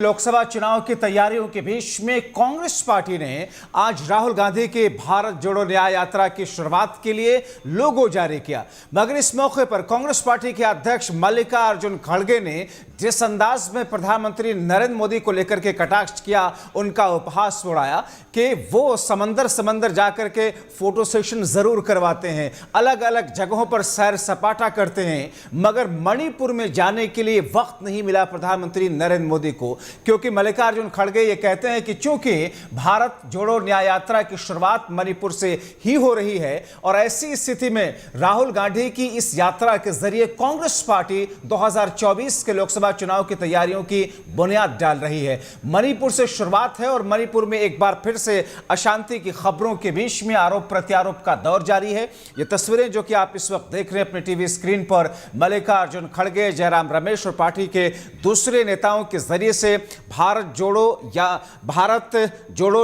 लोकसभा चुनाव की तैयारियों के बीच में कांग्रेस पार्टी ने आज राहुल गांधी के भारत जोड़ो न्याय यात्रा की शुरुआत के लिए लोगो जारी किया। मगर इस मौके पर कांग्रेस पार्टी के अध्यक्ष मल्लिकार्जुन खड़गे ने जिस अंदाज में प्रधानमंत्री नरेंद्र मोदी को लेकर के कटाक्ष किया, उनका उपहास उड़ाया कि वो समंदर जाकर के फोटो सेशन जरूर करवाते हैं, अलग अलग जगहों पर सैर सपाटा करते हैं, मगर मणिपुर में जाने के लिए वक्त नहीं मिला प्रधानमंत्री नरेंद्र मोदी को। क्योंकि मल्लिकार्जुन खड़गे ये कहते हैं कि चूंकि भारत जोड़ो न्याय यात्रा की शुरुआत मणिपुर से ही हो रही है और ऐसी स्थिति में राहुल गांधी की इस यात्रा के जरिए कांग्रेस पार्टी 2024 के लोकसभा चुनाव की तैयारियों की बुनियाद डाल रही है। मणिपुर से शुरुआत है और मणिपुर में एक बार फिर से अशांति की खबरों के बीच में आरोप प्रत्यारोप का दौर जारी है। ये तस्वीरें जो कि आप इस वक्त देख रहे हैं अपने टीवी स्क्रीन पर, मल्लिकार्जुन खड़गे, जयराम रमेश और पार्टी के दूसरे नेताओं के जरिए से भारत जोड़ो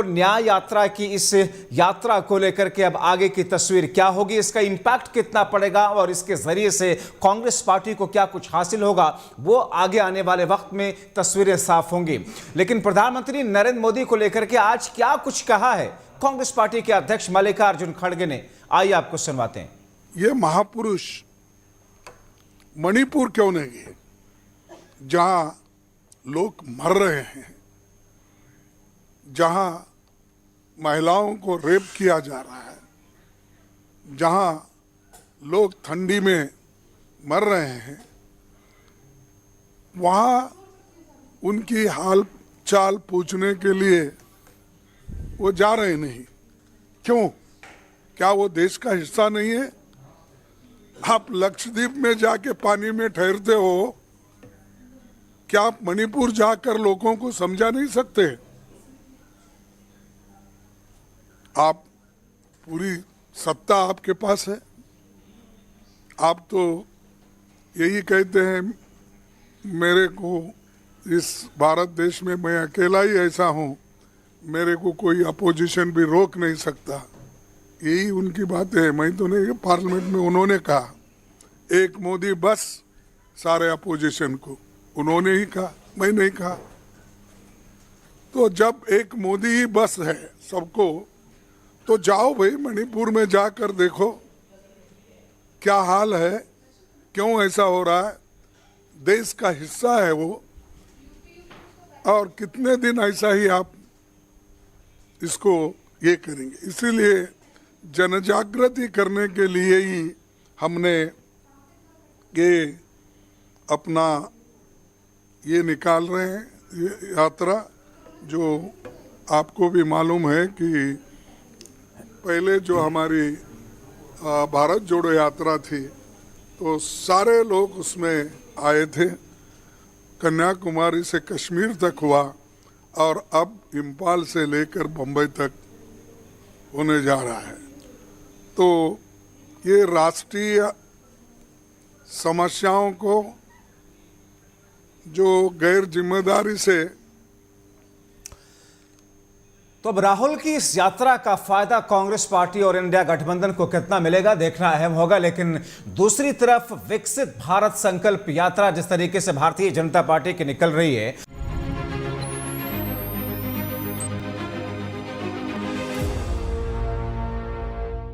न्याय यात्रा की इस यात्रा को लेकर के अब आगे की तस्वीर क्या होगी, इसका इंपैक्ट कितना पड़ेगा और इसके जरिए से कांग्रेस पार्टी को क्या कुछ हासिल होगा, वो आगे आने वाले वक्त में तस्वीरें साफ होंगी। लेकिन प्रधानमंत्री नरेंद्र मोदी को लेकर के आज क्या कुछ कहा है कांग्रेस पार्टी के अध्यक्ष मल्लिकार्जुन खड़गे ने, आइए आपको सुनवाते हैं। ये महापुरुष मणिपुर क्यों नहीं गए, जहां लोग मर रहे हैं, जहां महिलाओं को रेप किया जा रहा है, जहां लोग ठंडी में मर रहे हैं, वहां उनकी हाल चाल पूछने के लिए वो जा रहे नहीं। क्यों? क्या वो देश का हिस्सा नहीं है? आप लक्षद्वीप में जाके पानी में ठहरते हो, क्या आप मणिपुर जाकर लोगों को समझा नहीं सकते? आप पूरी सत्ता आपके पास है, आप तो यही कहते हैं मेरे को इस भारत देश में मैं अकेला ही ऐसा हूं, मेरे को कोई अपोजिशन भी रोक नहीं सकता। यही उनकी बात है। मैं तो नहीं, पार्लियामेंट में उन्होंने कहा एक मोदी बस सारे अपोजिशन को, उन्होंने ही कहा, मैं नहीं कहा। तो जब एक मोदी ही बस है सबको, तो जाओ भाई मणिपुर में जाकर देखो क्या हाल है, क्यों ऐसा हो रहा है, देश का हिस्सा है वो, और कितने दिन ऐसा ही आप इसको ये करेंगे। इसीलिए जनजागृति करने के लिए ही हमने ये अपना ये निकाल रहे हैं, ये यात्रा। जो आपको भी मालूम है कि पहले जो हमारी भारत जोड़ो यात्रा थी तो सारे लोग उसमें आए थे, कन्याकुमारी से कश्मीर तक हुआ और अब इम्फाल से लेकर बम्बई तक होने जा रहा है। तो ये राष्ट्रीय समस्याओं को जो गैर जिम्मेदारी से, तो अब राहुल की इस यात्रा का फायदा कांग्रेस पार्टी और इंडिया गठबंधन को कितना मिलेगा देखना अहम होगा। लेकिन दूसरी तरफ विकसित भारत संकल्प यात्रा जिस तरीके से भारतीय जनता पार्टी की निकल रही है,